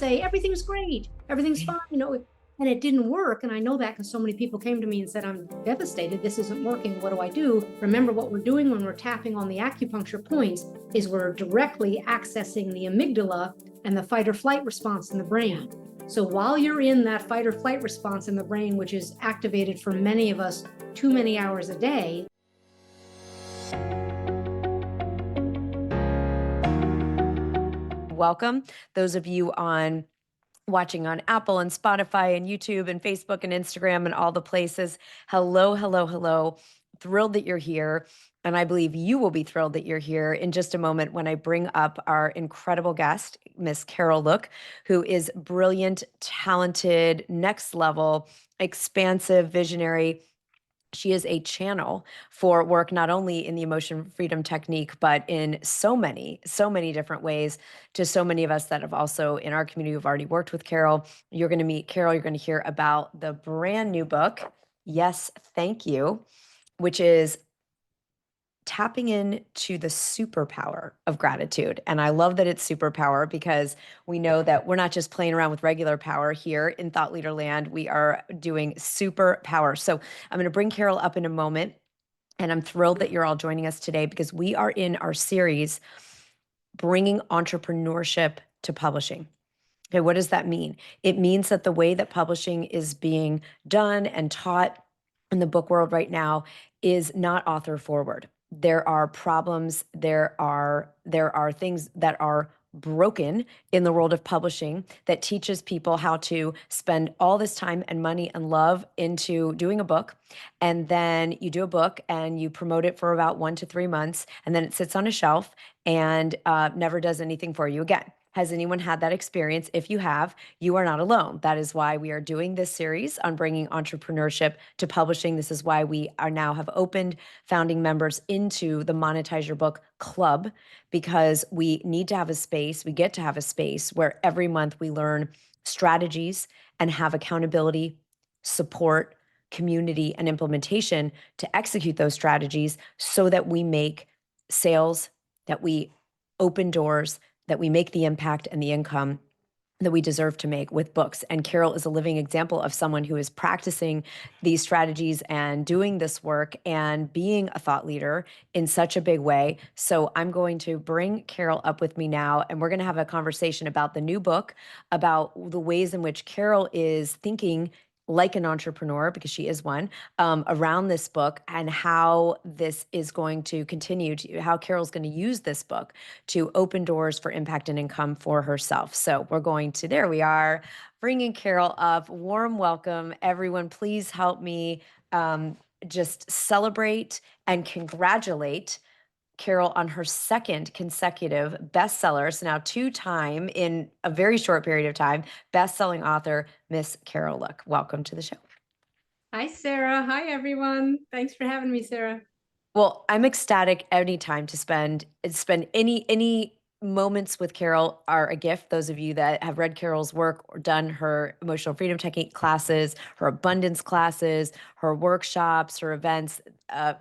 say, everything's great, everything's fine, and it didn't work. And I know that because so many people came to me and said, I'm devastated. This isn't working. What do I do? Remember, what we're doing when we're tapping on the acupuncture points is we're directly accessing the amygdala and the fight or flight response in the brain. So while you're in that fight or flight response in the brain, which is activated for many of us too many hours a day. Welcome. Those of you watching on Apple and Spotify and YouTube and Facebook and Instagram and all the places. Hello, hello, hello. Thrilled that you're here. And I believe you will be thrilled that you're here in just a moment when I bring up our incredible guest, Miss Carol Look, who is brilliant, talented, next level, expansive, visionary. She is a channel for work, not only in the emotion freedom technique, but in so many different ways to so many of us that have also in our community who've already worked with Carol. You're going to meet Carol. You're going to hear about the brand new book, Yes, Thank You, which is tapping into the superpower of gratitude. And I love that it's superpower because we know that we're not just playing around with regular power here in Thought Leader Land. We are doing superpower. So I'm going to bring Carol up in a moment. And I'm thrilled that you're all joining us today because we are in our series, Bringing Entrepreneurship to Publishing. Okay, what does that mean? It means that the way that publishing is being done and taught in the book world right now is not author forward. There are problems, there are things that are broken in the world of publishing that teaches people how to spend all this time and money and love into doing a book. And then you do a book and you promote it for about 1 to 3 months, and then it sits on a shelf and never does anything for you again. Has anyone had that experience? If you have, you are not alone. That is why we are doing this series on bringing entrepreneurship to publishing. This is why we are now have opened founding members into the Monetize Your Book Club, because we need to have a space. We get to have a space where every month we learn strategies and have accountability, support, community, and implementation to execute those strategies so that we make sales, that we open doors, that we make the impact and the income that we deserve to make with books. And Carol is a living example of someone who is practicing these strategies and doing this work and being a thought leader in such a big way. So I'm going to bring Carol up with me now, and we're going to have a conversation about the new book, about the ways in which Carol is thinking like an entrepreneur, because she is one, around this book, and how this is going to continue to, how Carol's going to use this book to open doors for impact and income for herself. So we're going to, there we are, bringing Carol up. Warm welcome, everyone. Please help me just celebrate and congratulate Carol on her second consecutive bestseller. So now 2-time in a very short period of time, best-selling author, Miss Carol Look. Welcome to the show. Hi, Sarah. Hi, everyone. Thanks for having me, Sarah. Well, I'm ecstatic anytime to spend any moments with Carol are a gift. Those of you that have read Carol's work or done her emotional freedom technique classes, her abundance classes, her workshops, her events,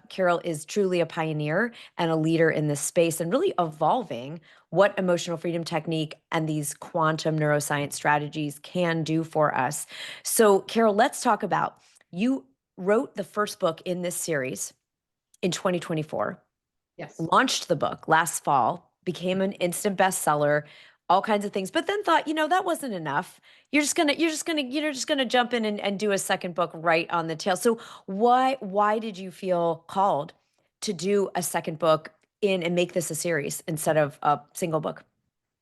Carol is truly a pioneer and a leader in this space and really evolving what emotional freedom technique and these quantum neuroscience strategies can do for us. So, Carol, let's talk about, you wrote the first book in this series in 2024. Yes. Launched the book last fall, became an instant bestseller, all kinds of things, but then thought, that wasn't enough. You're just gonna jump in and do a second book right on the tail. So why did you feel called to do a second book and make this a series instead of a single book?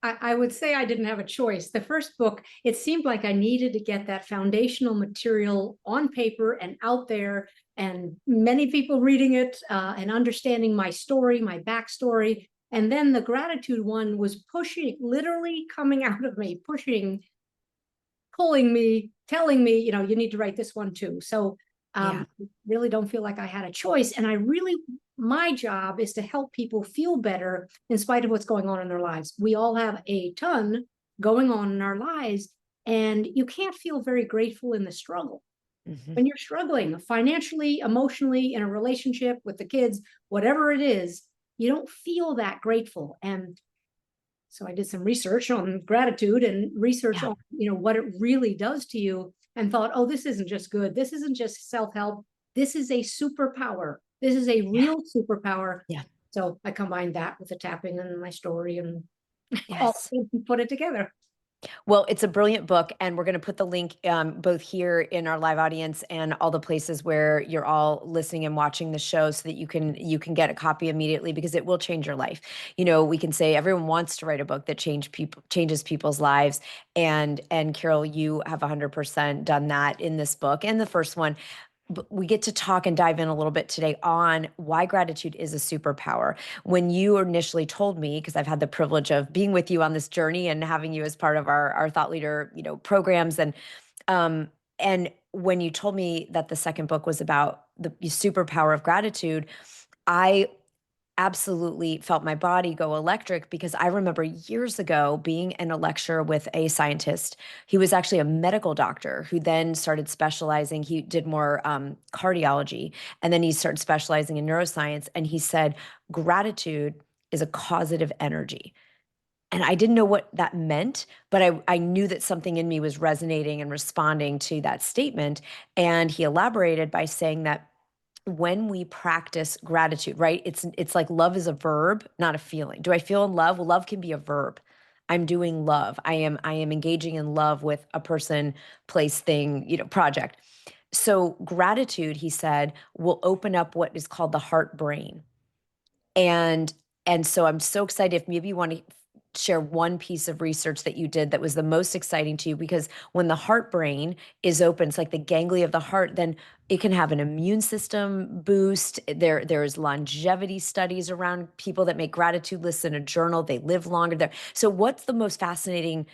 I would say I didn't have a choice. The first book, it seemed like I needed to get that foundational material on paper and out there, and many people reading it and understanding my story, my backstory. And then the gratitude one was pushing, literally coming out of me, pushing, pulling me, telling me, you need to write this one too. So really don't feel like I had a choice. And my job is to help people feel better in spite of what's going on in their lives. We all have a ton going on in our lives, and you can't feel very grateful in the struggle. Mm-hmm. When you're struggling financially, emotionally, in a relationship with the kids, whatever it is, you don't feel that grateful. And So I did some research on gratitude and research Yeah. on, what it really does to you, and thought, oh, this isn't just good. This isn't just self-help. This is a superpower. This is a Yeah. real superpower. Yeah. So I combined that with the tapping and my story and all Yes. put it together. Well, it's a brilliant book, and we're going to put the link both here in our live audience and all the places where you're all listening and watching the show, so that you can get a copy immediately, because it will change your life. We can say everyone wants to write a book that changes people's lives, and Carol, you have 100% done that in this book and the first one. But we get to talk and dive in a little bit today on why gratitude is a superpower. When you initially told me, because I've had the privilege of being with you on this journey and having you as part of our thought leader, programs, and when you told me that the second book was about the superpower of gratitude, I absolutely felt my body go electric, because I remember years ago being in a lecture with a scientist. He was actually a medical doctor who then started specializing. He did more cardiology, and then he started specializing in neuroscience. And he said, gratitude is a causative energy. And I didn't know what that meant, but I knew that something in me was resonating and responding to that statement. And he elaborated by saying that when we practice gratitude, right? It's like love is a verb, not a feeling. Do I feel in love? Well, love can be a verb. I'm doing love. I am engaging in love with a person, place, thing, project. So gratitude, he said, will open up what is called the heart brain. And and so I'm so excited if maybe you want to share one piece of research that you did that was the most exciting to you, because when the heart brain is open, it's like the ganglia of the heart, then it can have an immune system boost. There's longevity studies around people that make gratitude lists in a journal. They live longer there. So what's the most fascinating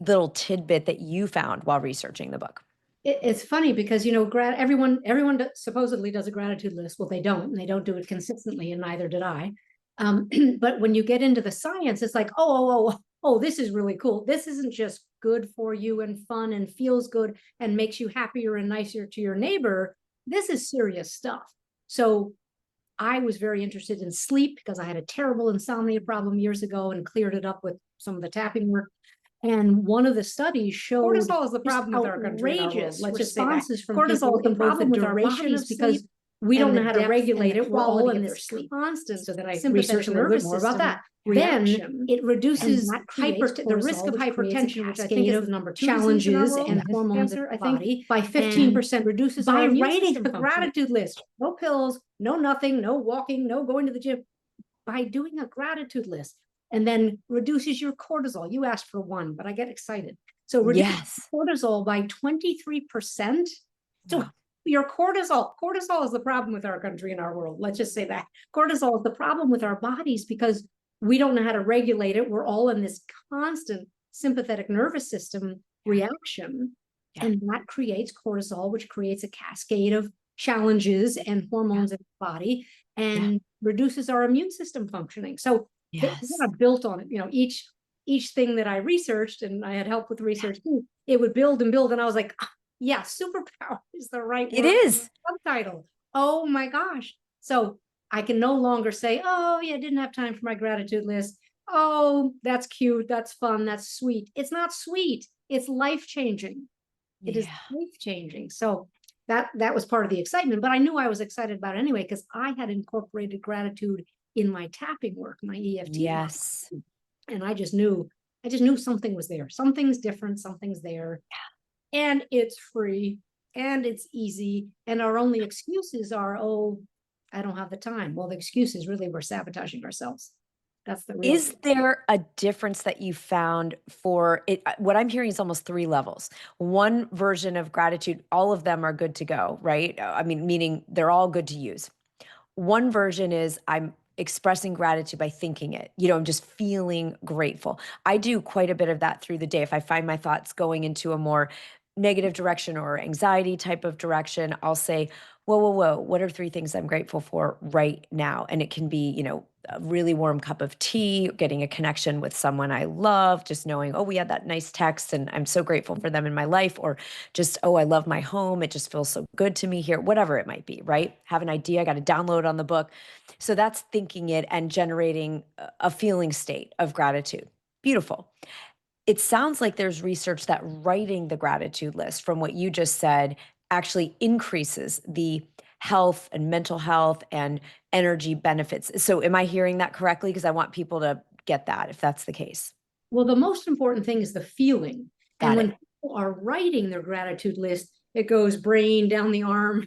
little tidbit that you found while researching the book? It's funny because everyone supposedly does a gratitude list. Well, they don't, and they don't do it consistently, and neither did I. But when you get into the science, it's like, oh, this is really cool. This isn't just good for you and fun and feels good and makes you happier and nicer to your neighbor. This is serious stuff. So I was very interested in sleep, because I had a terrible insomnia problem years ago and cleared it up with some of the tapping work. And one of the studies showed Cortisol is the problem with our country and our world. outrageous Let's just say that. responses from Cortisol people is the in both the problem with our duration bodies of because sleep we don't and know the how to depth regulate and the it. We're all quality in of their this sleep. constant So then I sympathetic researched a little nervous bit more about system that. reaction. Then it reduces And that creates the risk cortisol, of which creates a hypertension, which I think cascade is of the number 2 disease in our challenges world, and hormones in cancer, the I think, body by and 15%. reduces By our immune writing system the functioning. gratitude list, no pills, no nothing, no walking, no going to the gym. By doing a gratitude list, and then reduces your cortisol. You asked for one, but I get excited. So reduce Yes. cortisol by 23%. So Wow. your cortisol is the problem with our country and our world. Let's just say that. Cortisol is the problem with our bodies because we don't know how to regulate it. We're all in this constant sympathetic nervous system reaction. Yeah. And that creates cortisol, which creates a cascade of challenges and hormones in the body and reduces our immune system functioning. So they Yes. kind of built on it. Each thing that I researched, and I had help with research too, it would build and build. And I was like, yeah, superpower is the right It word. is. Subtitle. Oh my gosh. So I can no longer say, oh yeah, I didn't have time for my gratitude list. Oh, that's cute. That's fun. That's sweet. It's not sweet. It's life-changing. It is Yeah. life-changing. So that was part of the excitement, but I knew I was excited about it anyway, because I had incorporated gratitude in my tapping work, my EFT work. Yes. And I just knew something was there. Something's different, something's there. And it's free and it's easy. And our only excuses are, oh, I don't have the time. Well, the excuses really we're sabotaging ourselves. That's the real. Is there a difference that you found for it? What I'm hearing is almost three levels. One version of gratitude, all of them are good to go, right? I mean, meaning they're all good to use. One version is I'm expressing gratitude by thinking it. I'm just feeling grateful. I do quite a bit of that through the day. If I find my thoughts going into a more negative direction or anxiety type of direction, I'll say, whoa, whoa, whoa, what are three things I'm grateful for right now? And it can be, a really warm cup of tea, getting a connection with someone I love, just knowing, oh, we had that nice text and I'm so grateful for them in my life, or just, oh, I love my home. It just feels so good to me here, whatever it might be, right? Have an idea, I got to download on the book. So that's thinking it and generating a feeling state of gratitude. Beautiful. It sounds like there's research that writing the gratitude list, from what you just said, actually increases the health and mental health and energy benefits. So am I hearing that correctly? Because I want people to get that if that's the case. Well, the most important thing is the feeling. And Got when it. people are writing their gratitude list, it goes brain down the arm,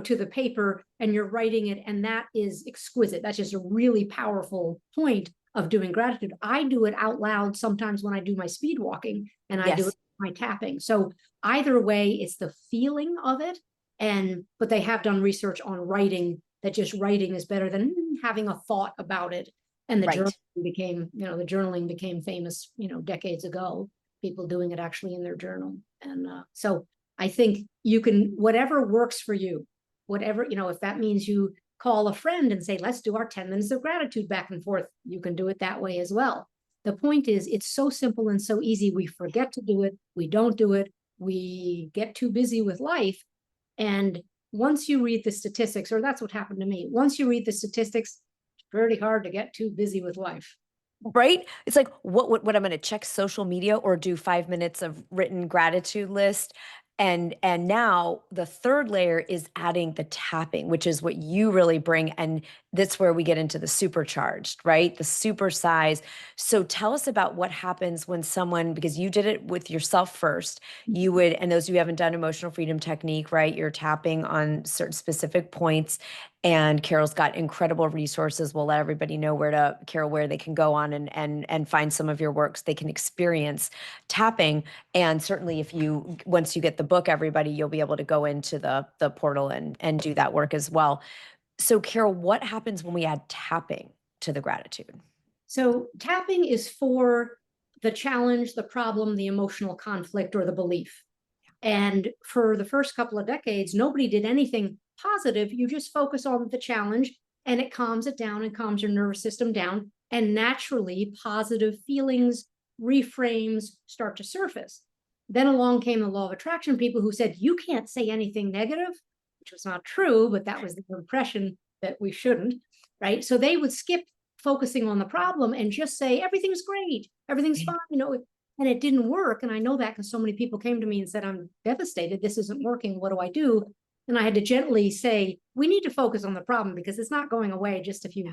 to the paper, and you're writing it. And that is exquisite. That's just a really powerful point of doing gratitude. I do it out loud sometimes when I do my speed walking, and I do it Yes. my tapping. So either way, it's the feeling of it. But they have done research on writing, that just writing is better than having a thought about it. And the Right. journaling became famous, decades ago, people doing it actually in their journal. And so I think you can, whatever works for you, whatever, if that means you call a friend and say, let's do our 10 minutes of gratitude back and forth, you can do it that way as well. The point is, it's so simple and so easy. We forget to do it. We don't do it. We get too busy with life. And once you read the statistics, or that's what happened to me, once you read the statistics, it's pretty hard to get too busy with life. Right? It's like, what I'm going to check social media or do 5 minutes of written gratitude list. And now the third layer is adding the tapping, which is what you really bring. And that's where we get into the supercharged, right? The super size. So tell us about what happens when someone, because you did it with yourself first, you would, and those of you who haven't done emotional freedom technique, right? You're tapping on certain specific points. And Carol's got incredible resources. We'll let everybody know Carol, where they can go on and find some of your works. They can experience tapping. And certainly once you get the book, everybody, you'll be able to go into the portal and do that work as well. So Carol, what happens when we add tapping to the gratitude? So tapping is for the challenge, the problem, the emotional conflict, or the belief. And for the first couple of decades, nobody did anything positive. You just focus on the challenge, and it calms it down and calms your nervous system down. And naturally, positive feelings, reframes start to surface. Then along came the law of attraction people who said, you can't say anything negative, which was not true, but that was the impression that we shouldn't, right? So they would skip focusing on the problem and just say, everything's great, everything's fine, and it didn't work. And I know that because so many people came to me and said, I'm devastated. This isn't working. What do I do? And I had to gently say, we need to focus on the problem because it's not going away. Just if you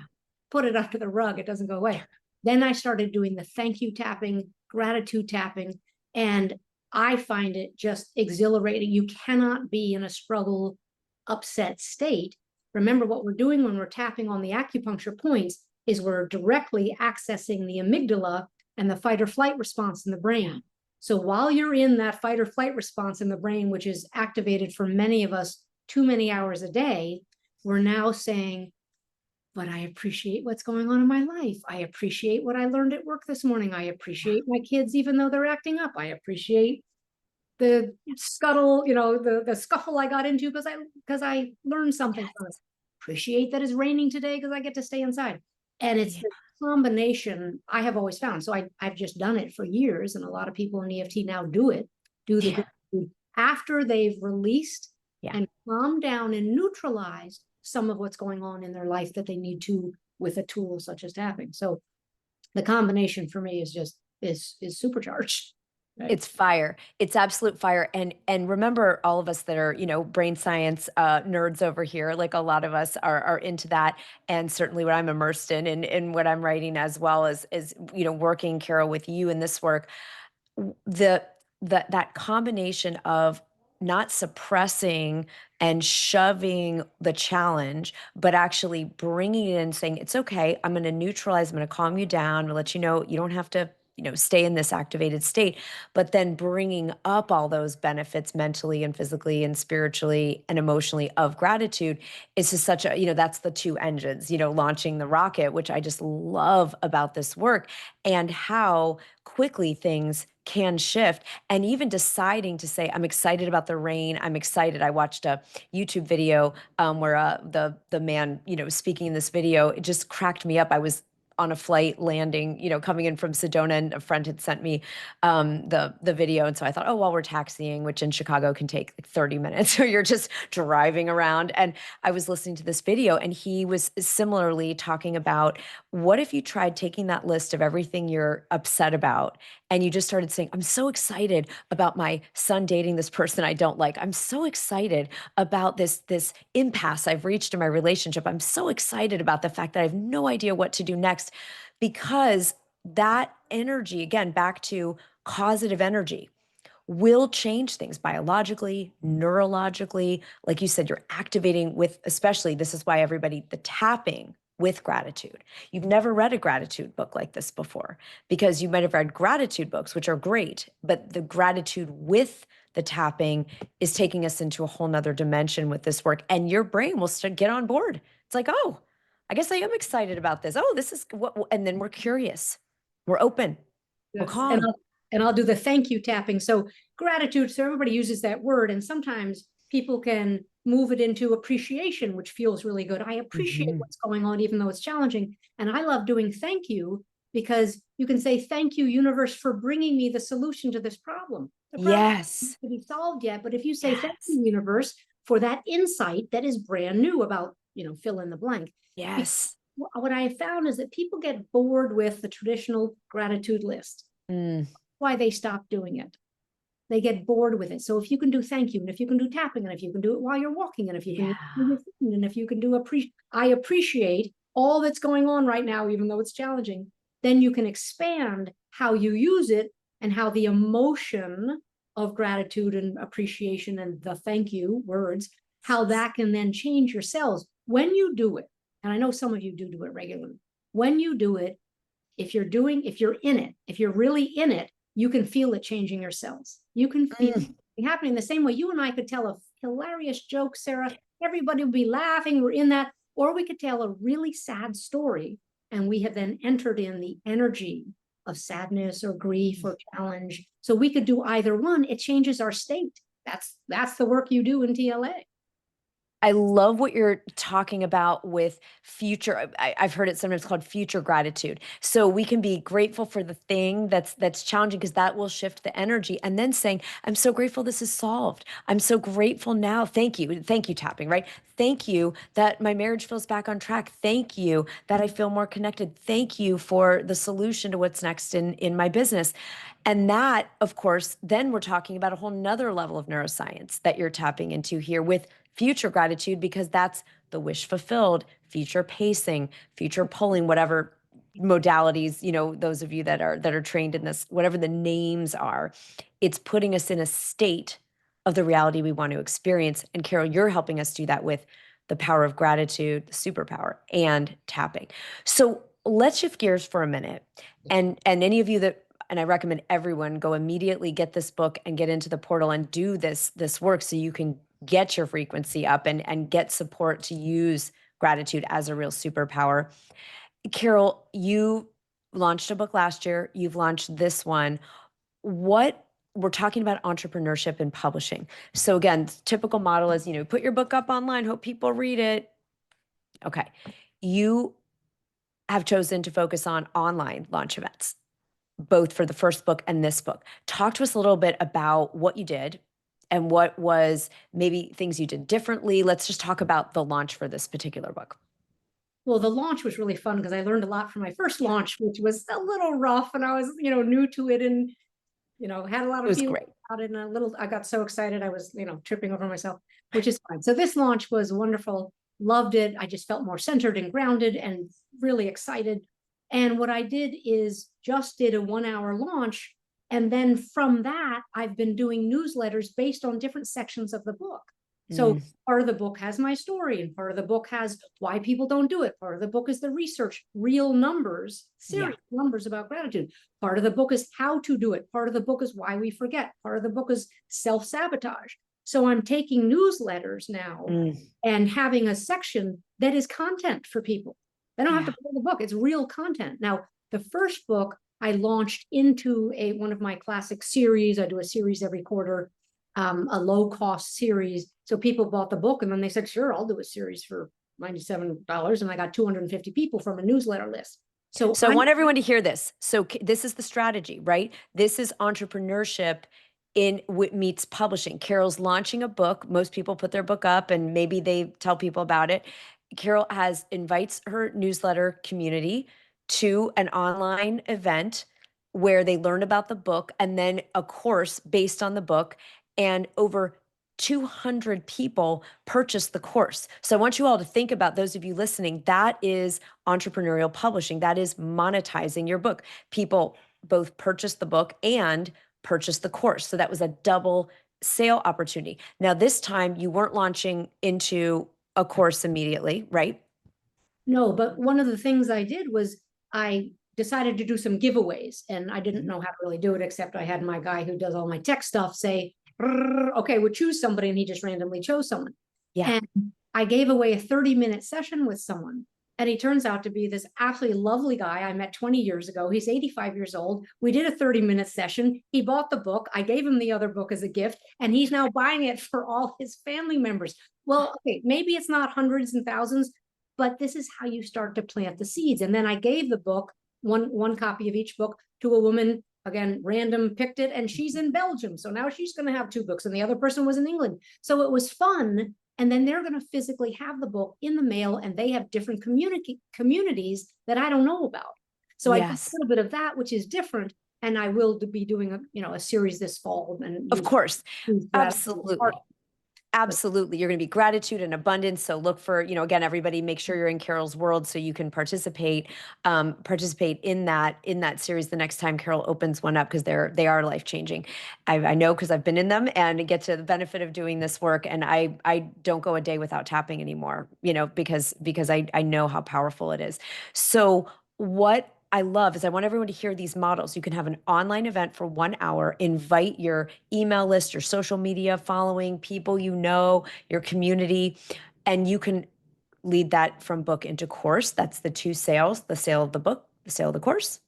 put it under the rug, it doesn't go away. Then I started doing the thank you tapping, gratitude tapping, and I find it just exhilarating. You cannot be in a struggle, upset state. Remember, what we're doing when we're tapping on the acupuncture points is we're directly accessing the amygdala and the fight or flight response in the brain. So while you're in that fight or flight response in the brain, which is activated for many of us too many hours a day, we're now saying, but I appreciate what's going on in my life. I appreciate what I learned at work this morning. I appreciate my kids, even though they're acting up. I appreciate the scuttle, the scuffle I got into because I learned something from it. Appreciate that it's raining today because I get to stay inside. And it's the combination I have always found. So I've just done it for years, and a lot of people in EFT now do the after they've released and calmed down and neutralized some of what's going on in their life that they need to with a tool such as tapping. So the combination for me is supercharged. Right? It's fire. It's absolute fire. And remember, all of us that are, brain science nerds over here, like a lot of us are into that. And certainly what I'm immersed in what I'm writing, as well as working, Carol, with you in this work, that combination of not suppressing and shoving the challenge, but actually bringing it in and saying, it's okay. I'm going to neutralize. I'm going to calm you down. I'm going to let you know you don't have to stay in this activated state, but then bringing up all those benefits mentally and physically and spiritually and emotionally of gratitude is just such a, that's the two engines, launching the rocket, which I just love about this work, and how quickly things can shift. And even deciding to say, I'm excited about the rain. I'm excited. I watched a YouTube video where the man, speaking in this video, it just cracked me up. I was on a flight landing, coming in from Sedona, and a friend had sent me the video. And so I thought, oh, while we're taxiing, which in Chicago can take like 30 minutes, or you're just driving around. And I was listening to this video, and he was similarly talking about, what if you tried taking that list of everything you're upset about, and you just started saying, I'm so excited about my son dating this person I don't like. I'm so excited about this impasse I've reached in my relationship. I'm so excited about the fact that I have no idea what to do next, because that energy, again, back to causative energy, will change things biologically, neurologically. Like you said, you're activating with, especially, this is why everybody, the tapping with gratitude. You've never read a gratitude book like this before, because you might have read gratitude books, which are great, but the gratitude with the tapping is taking us into a whole nother dimension with this work, and your brain will get on board. It's like, oh, I guess I am excited about this. Oh, this is what, and then we're curious, we're open, we're Yes. calm. And I'll do the thank you tapping. So gratitude, so everybody uses that word, and sometimes people can move it into appreciation, which feels really good. I appreciate what's going on, even though it's challenging. And I love doing thank you, because you can say, thank you, universe, for bringing me the solution to this problem. The problem Yes. hasn't to be solved yet, but if you say, thank you, universe, for that insight that is brand new about, fill in the blank. Yes. What I have found is that people get bored with the traditional gratitude list. Why they stop doing it. They get bored with it. So if you can do thank you, and if you can do tapping, and if you can do it while you're walking, and if you can do it, and if you can do I appreciate all that's going on right now, even though it's challenging, then you can expand how you use it, and how the emotion of gratitude and appreciation and the thank you words, how that can then change your cells when you do it. And I know some of you do it regularly. When you do it, if you're in it, if you're really in it, you can feel it changing your cells. You can feel it happening the same way you and I could tell a hilarious joke, Sarah. Everybody would be laughing. We're in that. Or we could tell a really sad story, and we have then entered in the energy of sadness or grief or challenge. So we could do either one. It changes our state. That's the work you do in TLA. I love what you're talking about with future. I've heard it sometimes called future gratitude. So we can be grateful for the thing that's challenging, because that will shift the energy. And then saying, I'm so grateful this is solved. I'm so grateful now. Thank you. Thank you, tapping, right? Thank you that my marriage feels back on track. Thank you that I feel more connected. Thank you for the solution to what's next in my business. And that, of course, then we're talking about a whole nother level of neuroscience that you're tapping into here with future gratitude, because that's the wish fulfilled, future pacing, future pulling, whatever modalities, those of you that are trained in this, whatever the names are, it's putting us in a state of the reality we want to experience. And Carol, you're helping us do that with the power of gratitude, the superpower, and tapping. So let's shift gears for a minute. And any of you that, and I recommend everyone go immediately get this book and get into the portal and do this work, so you can get your frequency up and get support to use gratitude as a real superpower. Carol, you launched a book last year. You've launched this one. We're talking about entrepreneurship and publishing. So again, typical model is, put your book up online, hope people read it. Okay. You have chosen to focus on online launch events, both for the first book and this book. Talk to us a little bit about what you did and what was maybe things you did differently. Let's just talk about the launch for this particular book. Well, the launch was really fun, because I learned a lot from my first launch, which was a little rough, and I was, new to it, and, had a lot of feelings about it, and I got so excited. I was, tripping over myself, which is fine. So this launch was wonderful. Loved it. I just felt more centered and grounded and really excited. And what I did is just did a 1-hour launch. And then from that, I've been doing newsletters based on different sections of the book. So part of the book has my story, and part of the book has why people don't do it. Part of the book is the research, real numbers, serious numbers about gratitude. Part of the book is how to do it. Part of the book is why we forget. Part of the book is self-sabotage. So I'm taking newsletters now and having a section that is content for people. They don't have to pull the book. It's real content. Now, the first book I launched into one of my classic series. I do a series every quarter, a low-cost series. So people bought the book, and then they said, sure, I'll do a series for $97. And I got 250 people from a newsletter list. So So I I'm want everyone to hear this. So this is the strategy, right? This is entrepreneurship in meets publishing. Carol's launching a book. Most people put their book up and maybe they tell people about it. Carol invites her newsletter community to an online event where they learn about the book and then a course based on the book, and over 200 people purchase the course. So I want you all to think about, those of you listening, that is entrepreneurial publishing. That is monetizing your book. People both purchase the book and purchase the course. So that was a double sale opportunity. Now, this time you weren't launching into a course immediately, right? No, but one of the things I did was I decided to do some giveaways, and I didn't Mhm. know how to really do it, except I had my guy who does all my tech stuff say, okay, we'll choose somebody, and he just randomly chose someone. Yeah. And I gave away a 30-minute session with someone. And he turns out to be this absolutely lovely guy I met 20 years ago. He's 85 years old. We did a 30-minute session. He bought the book. I gave him the other book as a gift, and he's now buying it for all his family members. Well, okay, maybe it's not hundreds and thousands, but this is how you start to plant the seeds. And then I gave the book, one copy of each book, to a woman, again, random picked it, and she's in Belgium. So now she's going to have 2 books, and the other person was in England. So it was fun. And then they're going to physically have the book in the mail, and they have different communities that I don't know about. So I did a Yes. little bit of that, which is different. And I will be doing a series this fall. And Of course. use Absolutely. Absolutely. You're going to be gratitude and abundance. So look for, again, everybody, make sure you're in Carol's world so you can participate in that series the next time Carol opens one up, because they are life changing. I know, because I've been in them and get to the benefit of doing this work. And I don't go a day without tapping anymore, because I know how powerful it is. So what I love is I want everyone to hear these models. You can have an online event for 1 hour, invite your email list, your social media following, people your community, and you can lead that from book into course. That's the two sales, the sale of the book, the sale of the course.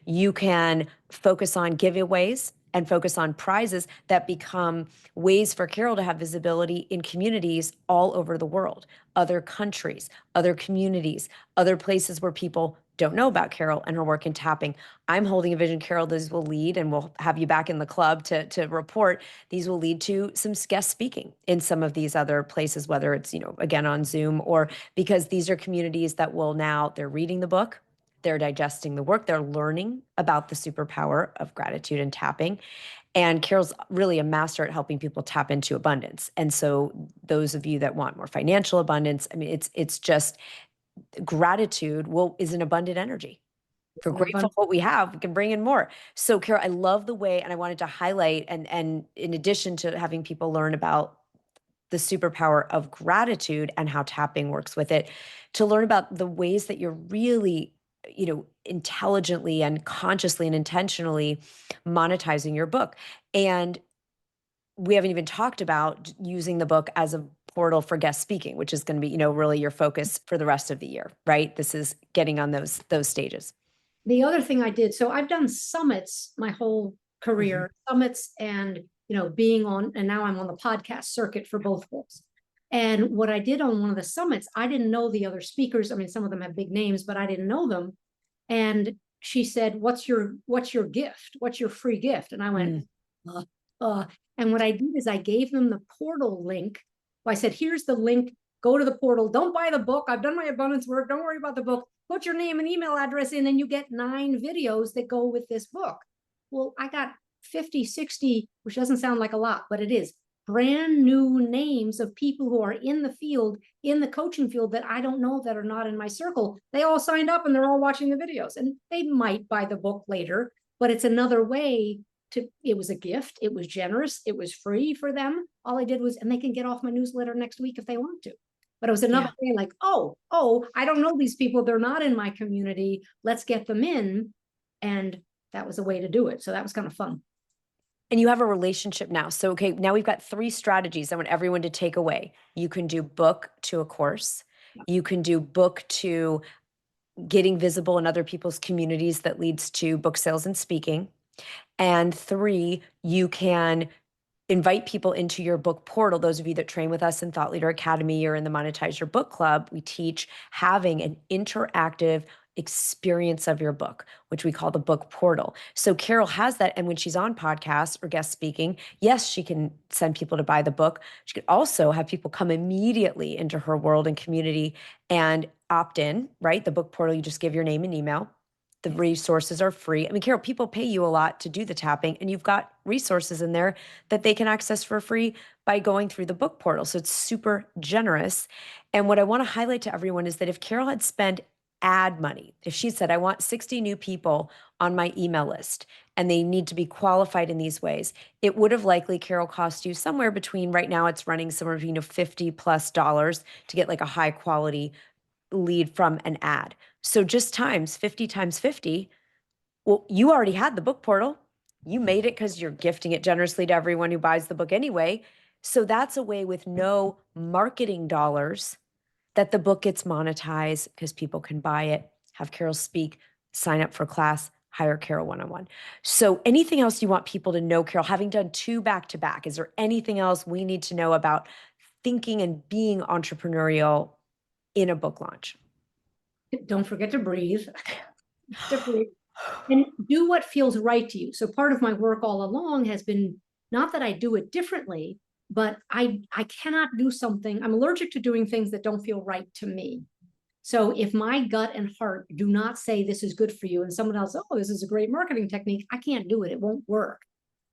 You can focus on giveaways and focus on prizes that become ways for Carol to have visibility in communities all over the world, other countries, other communities, other places where people don't know about Carol and her work in tapping. I'm holding a vision, Carol. Those will lead, and we'll have you back in the club to report. These will lead to some guest speaking in some of these other places, whether it's, again, on Zoom, or because these are communities that they're reading the book, they're digesting the work, they're learning about the superpower of gratitude and tapping. And Carol's really a master at helping people tap into abundance. And so those of you that want more financial abundance, I mean, it's just gratitude is an abundant energy. If we're grateful for what we have, we can bring in more. So Carol, I love the way, and I wanted to highlight, and in addition to having people learn about the superpower of gratitude and how tapping works with it, to learn about the ways that you're really, intelligently and consciously and intentionally monetizing your book. And we haven't even talked about using the book as a portal for guest speaking, which is going to be, really your focus for the rest of the year, right? This is getting on those stages. The other thing I did, so I've done summits my whole career, summits, and being on, and now I'm on the podcast circuit for both books. And what I did on one of the summits, I didn't know the other speakers. I mean, some of them have big names, but I didn't know them. And she said, what's your gift? What's your free gift? And I went, and what I did is I gave them the portal link. I said, here's the link. Go to the portal. Don't buy the book. I've done my abundance work. Don't worry about the book. Put your name and email address in, and you get 9 videos that go with this book. Well, I got 50, 60, which doesn't sound like a lot, but it is, brand new names of people who are in the field, in the coaching field, that I don't know, that are not in my circle. They all signed up, and they're all watching the videos, and they might buy the book later, but it's another way to, it was a gift. It was generous. It was free for them. All I did was, and they can get off my newsletter next week if they want to. But it was another way, like, oh, I don't know these people. They're not in my community. Let's get them in. And that was a way to do it. So that was kind of fun. And you have a relationship now. So, okay, now we've got 3 strategies I want everyone to take away. You can do book to a course. You can do book to getting visible in other people's communities that leads to book sales and speaking. And 3, you can invite people into your book portal. Those of you that train with us in Thought Leader Academy or in the Monetize Your Book Club, we teach having an interactive experience of your book, which we call the book portal. So Carol has that. And when she's on podcasts or guest speaking, yes, she can send people to buy the book. She could also have people come immediately into her world and community and opt in, right? The book portal, you just give your name and email. The resources are free. I mean, Carol, people pay you a lot to do the tapping, and you've got resources in there that they can access for free by going through the book portal. So it's super generous. And what I want to highlight to everyone is that if Carol had spent ad money, if she said, I want 60 new people on my email list and they need to be qualified in these ways, it would have likely, Carol, cost you somewhere between, right now it's running somewhere between $50+ to get like a high quality lead from an ad. So just times 50 times 50, well, you already had the book portal. You made it because you're gifting it generously to everyone who buys the book anyway. So that's a way with no marketing dollars that the book gets monetized because people can buy it, have Carol speak, sign up for class, hire Carol one-on-one. So anything else you want people to know, Carol, having done 2 back-to-back, is there anything else we need to know about thinking and being entrepreneurial in a book launch? Don't forget to breathe. To breathe. And do what feels right to you. So part of my work all along has been not that I do it differently, but I cannot do something. I'm allergic to doing things that don't feel right to me. So if my gut and heart do not say this is good for you, and someone else, oh, this is a great marketing technique, I can't do it. It won't work.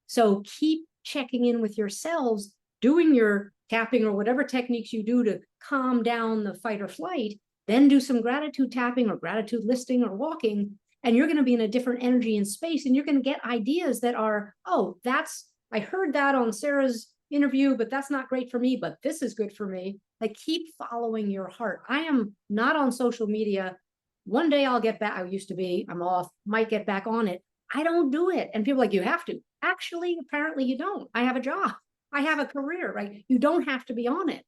So keep checking in with yourselves, doing your tapping or whatever techniques you do to calm down the fight or flight, then do some gratitude tapping or gratitude listing or walking, and you're going to be in a different energy and space, and you're going to get ideas that are, oh, I heard that on Sarah's interview, but that's not great for me, but this is good for me. Like, keep following your heart. I am not on social media. One day I'll get back. I used to be, I'm off, might get back on it. I don't do it. And people are like, you have to. Actually, apparently you don't. I have a job. I have a career, right? You don't have to be on it.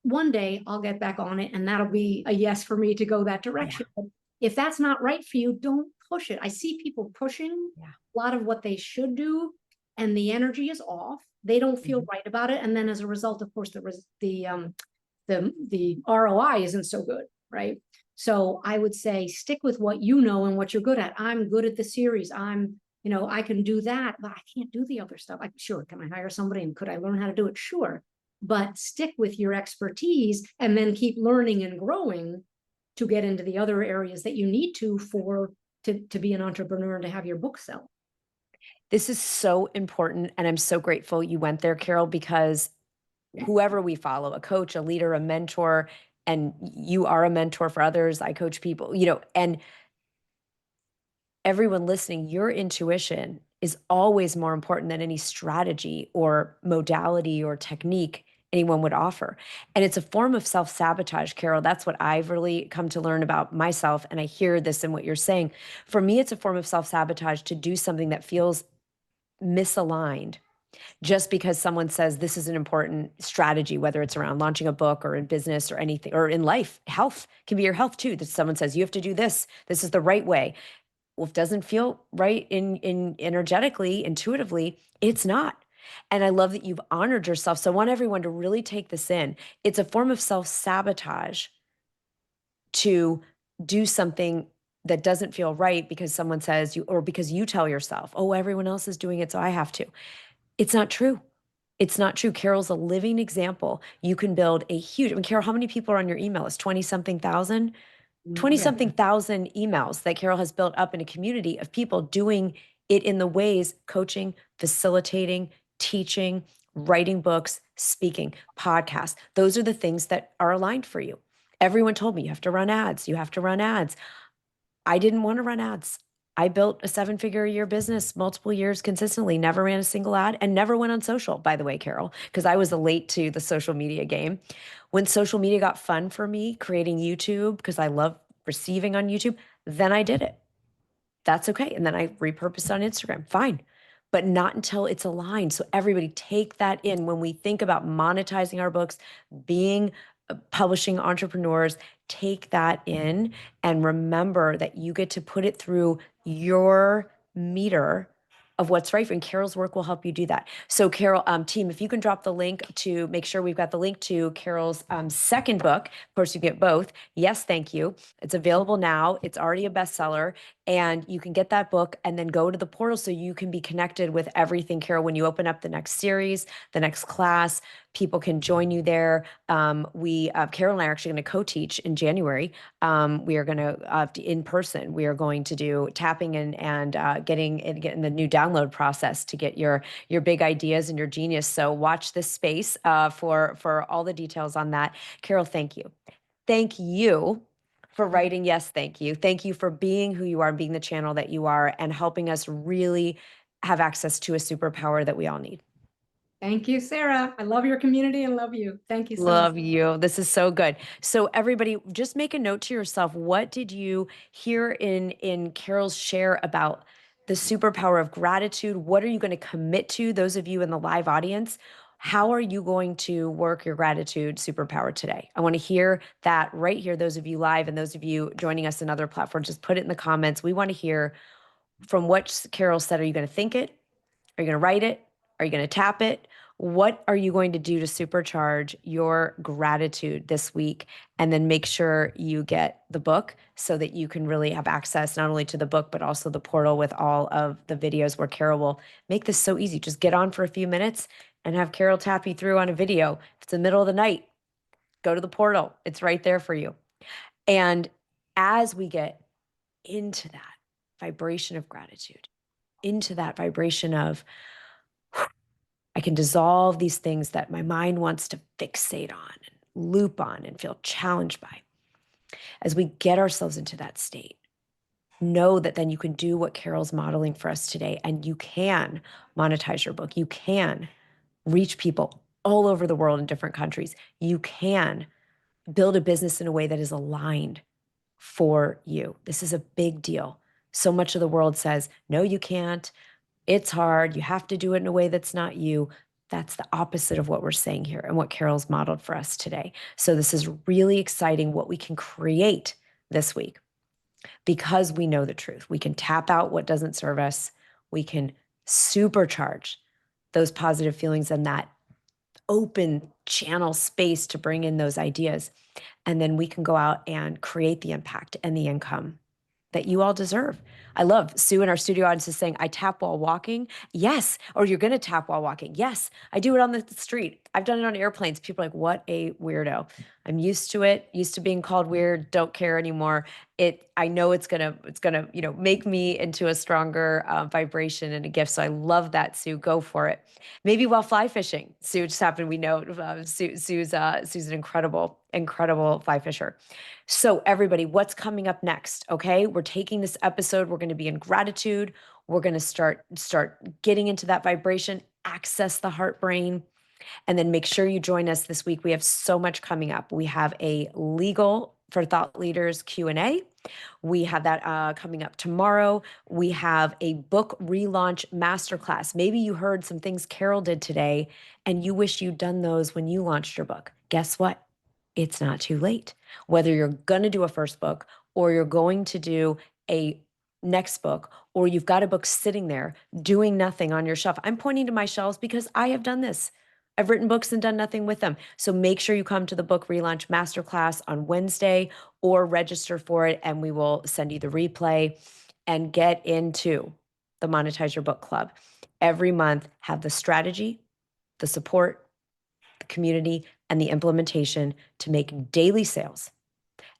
One day I'll get back on it, and that'll be a yes for me to go that direction. Yeah. If that's not right for you, don't push it. I see people pushing a lot of what they should do, and the energy is off. They don't feel right about it. And then as a result, of course, the ROI isn't so good, right? So I would say stick with what you know and what you're good at. I'm good at the series. I can do that, but I can't do the other stuff. Sure, can I hire somebody, and could I learn how to do it? Sure. But stick with your expertise and then keep learning and growing to get into the other areas that you need to be an entrepreneur and to have your book sell. This is so important. And I'm so grateful you went there, Carol, because whoever we follow, a coach, a leader, a mentor, and you are a mentor for others. I coach people, and everyone listening, your intuition is always more important than any strategy or modality or technique anyone would offer. And it's a form of self-sabotage, Carol. That's what I've really come to learn about myself. And I hear this in what you're saying. For me, it's a form of self-sabotage to do something that feels misaligned just because someone says this is an important strategy, whether it's around launching a book or in business or anything, or in life. Health can be your health too. That someone says you have to do this. This is the right way. Well, if it doesn't feel right in energetically, intuitively, it's not. And I love that you've honored yourself. So I want everyone to really take this in. It's a form of self-sabotage to do something that doesn't feel right because someone says you, or because you tell yourself, oh, everyone else is doing it, so I have to. It's not true. It's not true. Carol's a living example. You can build a huge, Carol, how many people are on your email list? 20-something thousand? 20-something thousand emails that Carol has built up in a community of people doing it in the ways coaching, facilitating, teaching, writing books, speaking, podcasts. Those are the things that are aligned for you. Everyone told me you have to run ads. You have to run ads. I didn't want to run ads. I built a 7-figure a year business multiple years consistently, never ran a single ad, and never went on social, by the way, Carol, because I was late to the social media game. When social media got fun for me, creating YouTube, because I love receiving on YouTube, then I did it. That's okay. And then I repurposed on Instagram. Fine. But not until it's aligned. So everybody take that in when we think about monetizing our books, being publishing entrepreneurs, take that in and remember that you get to put it through your meter of what's right for you. And Carol's work will help you do that. So Carol, team, if you can drop the link to make sure we've got the link to Carol's second book. Of course, you get both. Yes, thank you. It's available now. It's already a bestseller. And you can get that book and then go to the portal so you can be connected with everything, Carol. When you open up the next series, the next class, people can join you there. Carol and I are actually going to co-teach in January. We are going to in person. We are going to do tapping and getting the new download process to get your big ideas and your genius. So watch this space for all the details on that. Carol, thank you. Thank you for writing. Yes, thank you. Thank you for being who you are, being the channel that you are, and helping us really have access to a superpower that we all need. Thank you, Sarah. I love your community and love you. Thank you so much. Love you. This is so good. So everybody, just make a note to yourself. What did you hear in Carol's share about the superpower of gratitude? What are you going to commit to? Those of you in the live audience, how are you going to work your gratitude superpower today? I want to hear that right here. Those of you live and those of you joining us in other platforms, just put it in the comments. We want to hear from what Carol said. Are you going to think it? Are you going to write it? Are you going to tap it? What are you going to do to supercharge your gratitude this week? And then make sure you get the book so that you can really have access not only to the book, but also the portal with all of the videos where Carol will make this so easy. Just get on for a few minutes and have Carol tap you through on a video. If it's the middle of the night, go to the portal. It's right there for you. And as we get into that vibration of gratitude, into that vibration of, I can dissolve these things that my mind wants to fixate on and loop on and feel challenged by. As we get ourselves into that state, know that then you can do what Carol's modeling for us today, and you can monetize your book. You can reach people all over the world in different countries. You can build a business in a way that is aligned for you. This is a big deal. So much of the world says, no, you can't. It's hard. You have to do it in a way that's not you. That's the opposite of what we're saying here and what Carol's modeled for us today. So this is really exciting what we can create this week because we know the truth. We can tap out what doesn't serve us. We can supercharge those positive feelings and that open channel space to bring in those ideas. And then we can go out and create the impact and the income that you all deserve. I love Sue in our studio audience is saying, I tap while walking. Yes. Or you're going to tap while walking. Yes. I do it on the street. I've done it on airplanes. People are like, what a weirdo. I'm used to it, used to being called weird, don't care anymore. I know it's going to, make me into a stronger vibration and a gift. So I love that, Sue. Go for it. Maybe while fly fishing. Sue just happened. We know Sue's an incredible fly fisher. So everybody, what's coming up next? Okay. We're taking this episode. We're going to be in gratitude. We're going to start getting into that vibration, access the heart brain, and then make sure you join us this week. We have so much coming up. We have a legal for thought leaders Q&A. We have that coming up tomorrow. We have a book relaunch masterclass. Maybe you heard some things Carol did today and you wish you'd done those when you launched your book. Guess what? It's not too late. Whether you're going to do a first book or you're going to do a next book, or you've got a book sitting there doing nothing on your shelf. I'm pointing to my shelves because I have done this. I've written books and done nothing with them. So make sure you come to the book relaunch masterclass on Wednesday or register for it, and we will send you the replay and get into the Monetize Your Book Club. Every month, have the strategy, the support, the community, and the implementation to make daily sales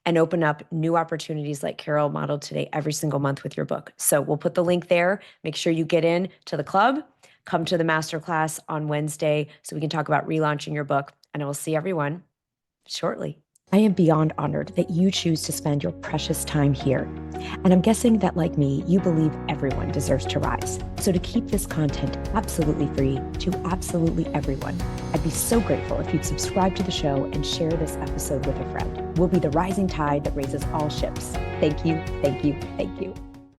and open up new opportunities like Carol modeled today every single month with your book. So we'll put the link there. Make sure you get in to the club. Come to the masterclass on Wednesday so we can talk about relaunching your book. And I will see everyone shortly. I am beyond honored that you choose to spend your precious time here. And I'm guessing that, like me, you believe everyone deserves to rise. So to keep this content absolutely free to absolutely everyone, I'd be so grateful if you'd subscribe to the show and share this episode with a friend. We'll be the rising tide that raises all ships. Thank you, thank you, thank you.